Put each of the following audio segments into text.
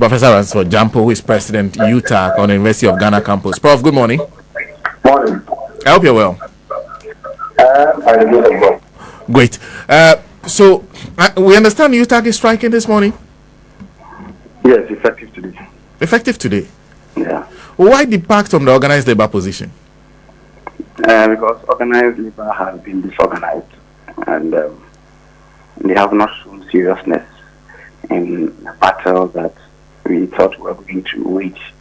Professor Ransford Gyampo, who is President UTAG on the University of Ghana campus. Prof, good morning. Morning. I hope you're well. I'm good as well. Great. So we understand UTAG is striking this morning? Yes, effective today. Effective today? Yeah. Why depart from the organized labor position? Because organized labor has been disorganized and they have not shown seriousness in the battle that we thought we were going to wage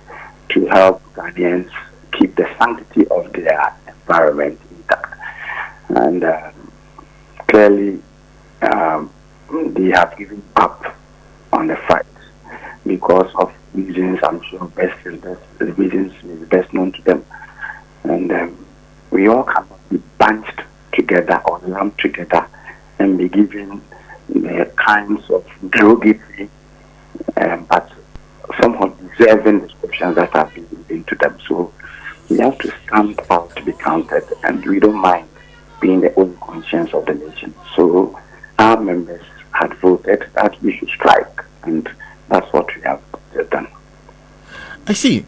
to help Ghanaians keep the sanctity of their environment intact. And clearly, they have given up on the fight because of reasons I'm sure the reasons may be best known to them. And we all cannot be bunched together or lumped together and be given the kinds of derogatory but somewhat deserving descriptions that have been given to them. So we have to stand out to be counted, and we don't mind being the only conscience of the nation. So our members had voted that we should strike, and that's what we have done. I see.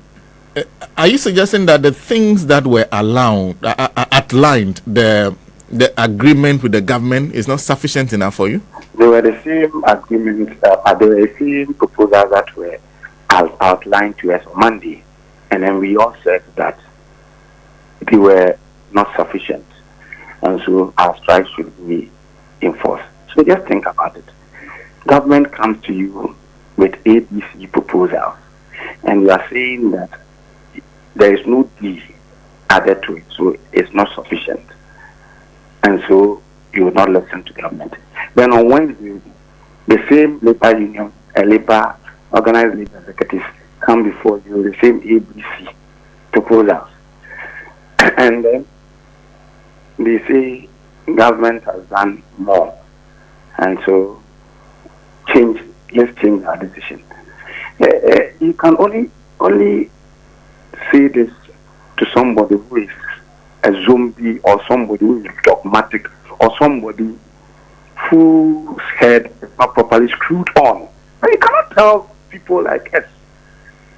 Are you suggesting that the things that were outlined, the agreement with the government is not sufficient enough for you? They were the same agreements, they were the same proposals that were outlined to us on Monday, and then we all said that they were not sufficient, and so our strike should be enforced. So just think about it. Government comes to you with ABC proposals, and you are saying that there is no D added to it, so it's not sufficient. And so you will not listen to government. Then on Wednesday, the same labor union, organized labor executives come before you with the same ABC proposals. And then they say government has done more. And so let's change our decision. You can only say this to somebody who is a zombie, or somebody who is dogmatic, or somebody whose head is not properly screwed on. But you cannot tell people like us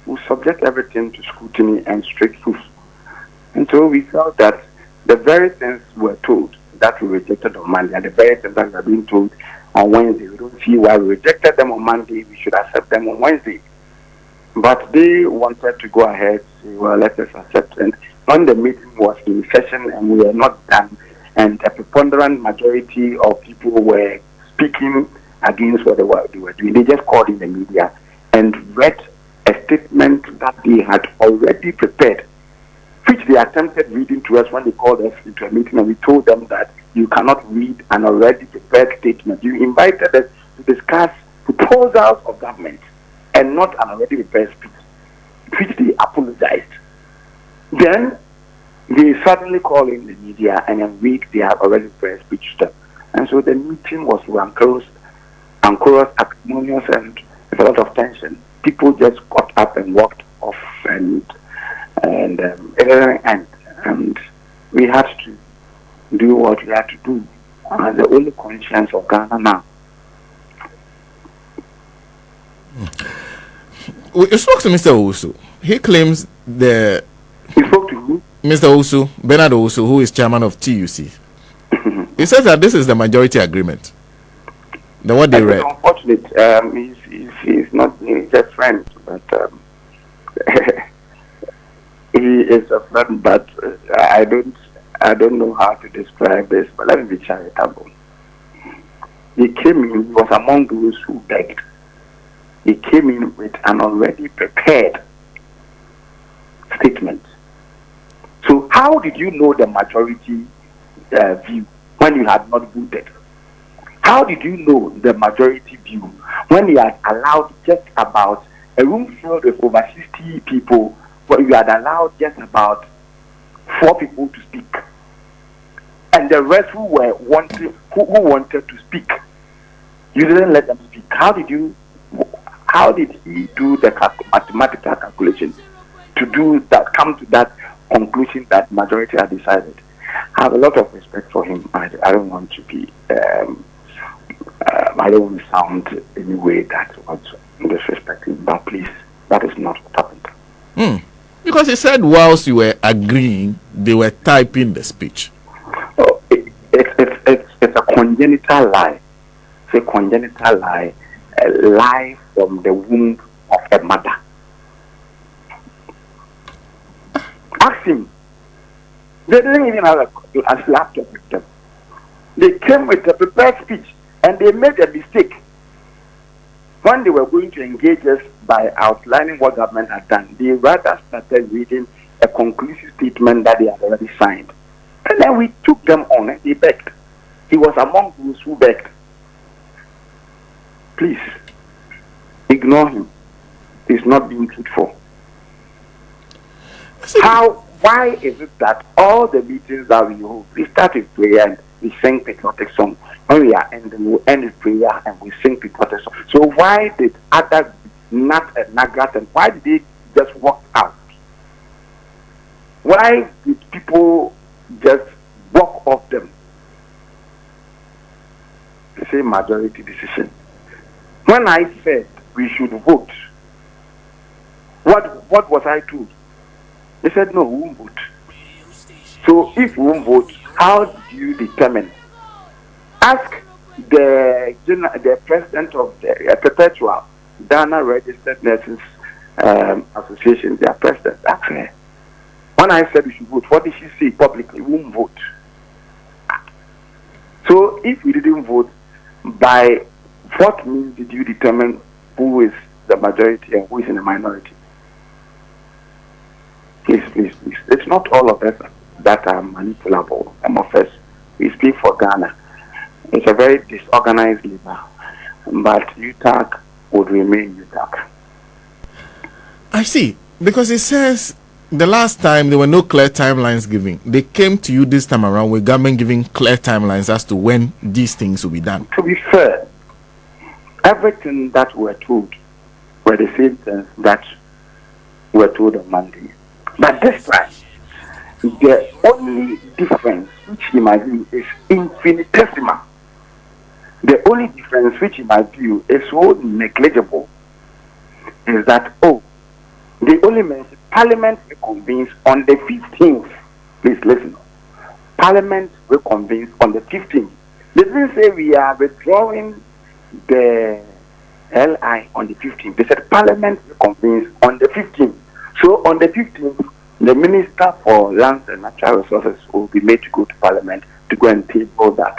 who subject everything to scrutiny and strict proof. And so we felt that the very things we were told that we rejected on Monday, and the very things that we are being told on Wednesday, we don't see why we rejected them on Monday, we should accept them on Wednesday. But they wanted to go ahead, say, well, let us accept it. When the meeting was in session and we were not done, and a preponderant majority of people were speaking against what they were doing, they just called in the media and read a statement that they had already prepared, which they attempted reading to us when they called us into a meeting, and we told them that you cannot read an already prepared statement. You invited us to discuss proposals of government and not an already prepared speech, which they apologized. Then they suddenly call in the media and then read their already prepared speech to them. And so the meeting was rancorous, acrimonious, and with a lot of tension. People just got up and walked off, and we had to do what we had to do as the only conscience of Ghana now. We spoke to Mr. Owusu. He claims He spoke to who? Mr. Owusu, Bernard Owusu, who is chairman of TUC. He says that this is the majority agreement. What they read. Unfortunate. He's not. He's a friend, but he is a friend. But I don't know how to describe this. But let me be charitable. He came in. He was among those who begged. He came in with an already prepared statement. So how did you know the majority view when you had not voted? How did you know the majority view when you had allowed just about a room filled with over 60 people, but you had allowed just about 4 people to speak, and the rest who wanted to speak, you didn't let them speak? How did he do the mathematical calculation to do that, come to that conclusion that majority had decided? I have a lot of respect for him. I don't want to be I don't want to sound any way that was disrespectful, but please, that is not what happened. Because he said whilst you were agreeing, they were typing the speech. Oh, it's a congenital lie. It's a congenital lie, a lie from the womb of a mother. Ask him. They didn't even have a laptop with them. They came with a prepared speech and they made a mistake. When they were going to engage us by outlining what government had done, they rather started reading a conclusive statement that they had already signed. And then we took them on and they begged. He was among those who begged. Please, ignore him. He's not being truthful. Why is it that all the meetings that we hold, we start with prayer and we sing patriotic songs? When we are ending, we end with prayer and we sing patriotic songs. So why did other Nat and Nagat, and why did they just walk out? Why did people just walk off them? The same majority decision. When I said we should vote, what was I told? They said, no, we won't vote. So if we won't vote, how do you determine? Ask the president of the Perpetual Ghana Registered Nurses Association, their president. Ask her. When I said we should vote, what did she say publicly? We won't vote. So if we didn't vote, by what means did you determine who is the majority and who is in the minority? Please. It's not all of us that are manipulable. Some of us, we speak for Ghana. It's a very disorganized labor, but UTAG would remain UTAG. I see, because it says the last time there were no clear timelines given. They came to you this time around with government giving clear timelines as to when these things will be done. To be fair, everything that we're told were the same things that were told on Monday. But this time, the only difference which in my view is infinitesimal. The only difference which in my view is so negligible is that, they only mention Parliament reconvenes on the 15th. Please listen. Parliament reconvenes on the 15th. They didn't say we are withdrawing the LI on the 15th. They said Parliament reconvenes on the 15th. So on the 15th, the Minister for Lands and Natural Resources will be made to go to Parliament to go and table that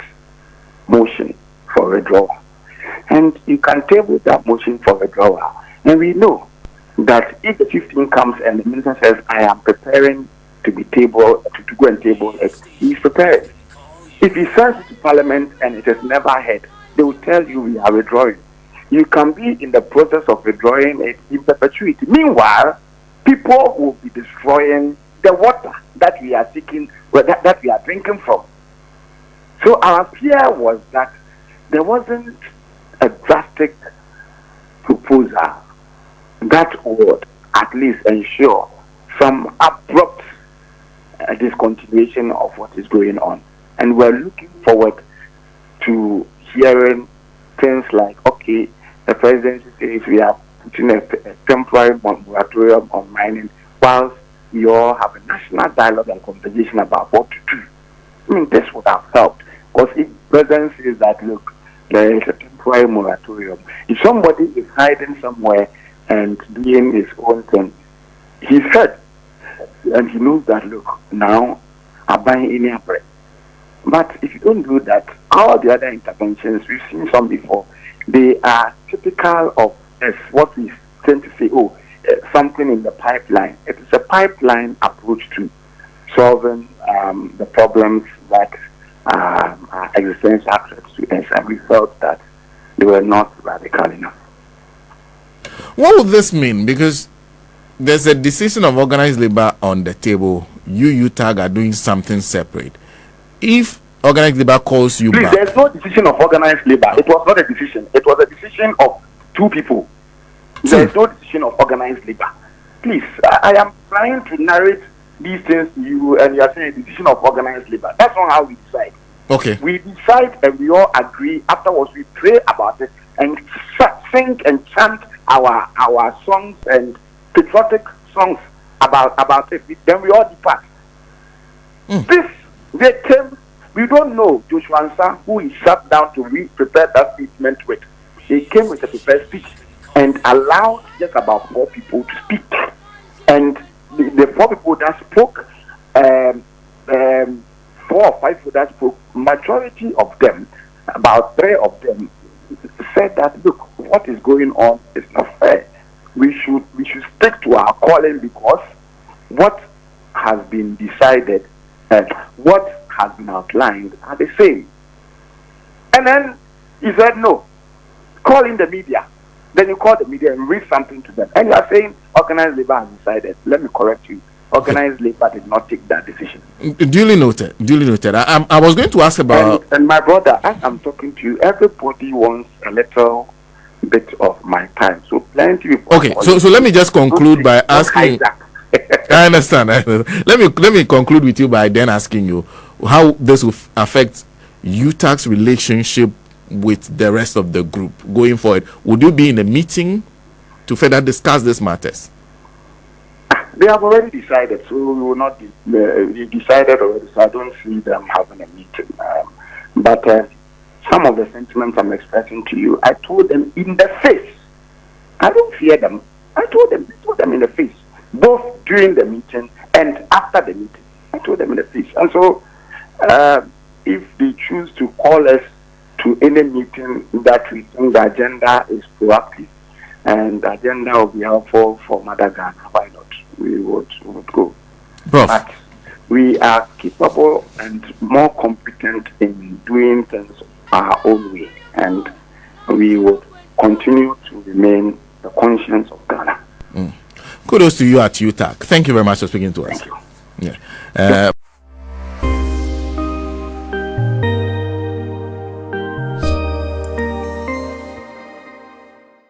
motion for withdrawal. And you can table that motion for withdrawal. And we know that if the 15th comes and the Minister says, I am preparing to be tabled, to go and table it, he's prepared. If he sends it to Parliament and it is never heard, they will tell you we are withdrawing. You can be in the process of withdrawing it in perpetuity. Meanwhile, people will be destroying the water that we are seeking, that we are drinking from. So our fear was that there wasn't a drastic proposal that would at least ensure some abrupt discontinuation of what is going on. And we're looking forward to hearing things like, okay, the presidency says we are putting a temporary moratorium on mining whilst we all have a national dialogue and conversation about what to do. I mean, this would have helped. Because if the president says that, look, there is a temporary moratorium, if somebody is hiding somewhere and doing his own thing, he's heard. And he knows that, look, now I'm buying any bread. But if you don't do that, all the other interventions, we've seen some before, they are typical of what we tend to say, something in the pipeline. It is a pipeline approach to solving the problems that are existential threats to us, and we felt that they were not radical enough. What would this mean? Because there's a decision of organized labor on the table. You, UTAG, are doing something separate. If organized labor calls you back... There's no decision of organized labor. It was not a decision. It was a decision of two people. There's no decision of organized labor. Please, I am trying to narrate these things to you, and you are saying a decision of organized labor. That's not how we decide. Okay. We decide and we all agree. Afterwards, we pray about it and sing and chant our songs and patriotic songs about it. Then we all depart. This, they came, we don't know Joshua Ansa, who he sat down to prepare that statement with. They came with a prepared speech and allowed just about 4 people to speak. And the 4 people that spoke, 4 or 5 people that spoke, majority of them, about 3 of them, said that, look, what is going on is not fair. We should stick to our calling, because what has been decided and what has been outlined are the same. And then he said, no, call in the media. Then you call the media and read something to them. And you are saying organized labor has decided. Let me correct you. Organized labor did not take that decision. Duly noted. Duly noted. I was going to ask about... And my brother, as I'm talking to you, everybody wants a little bit of my time. So plenty people... Okay, so let me just conclude by asking... I understand. Let me conclude with you by then asking you how this will affect UTAG's relationship with the rest of the group going forward. Would you be in a meeting to further discuss these matters? They have already decided, so we will not. They decided already, so I don't see them having a meeting. But some of the sentiments I'm expressing to you, I told them in the face. I don't fear them. I told them in the face, both during the meeting and after the meeting. I told them in the face. And so, if they choose to call us to any meeting that we think the agenda is proactive and the agenda will be helpful for Mother Ghana, why not? We would go. Prof. But we are capable and more competent in doing things our own way, and we would continue to remain the conscience of Ghana. Kudos to you at UTAG. Thank you very much for speaking to us. Thank you. Yeah.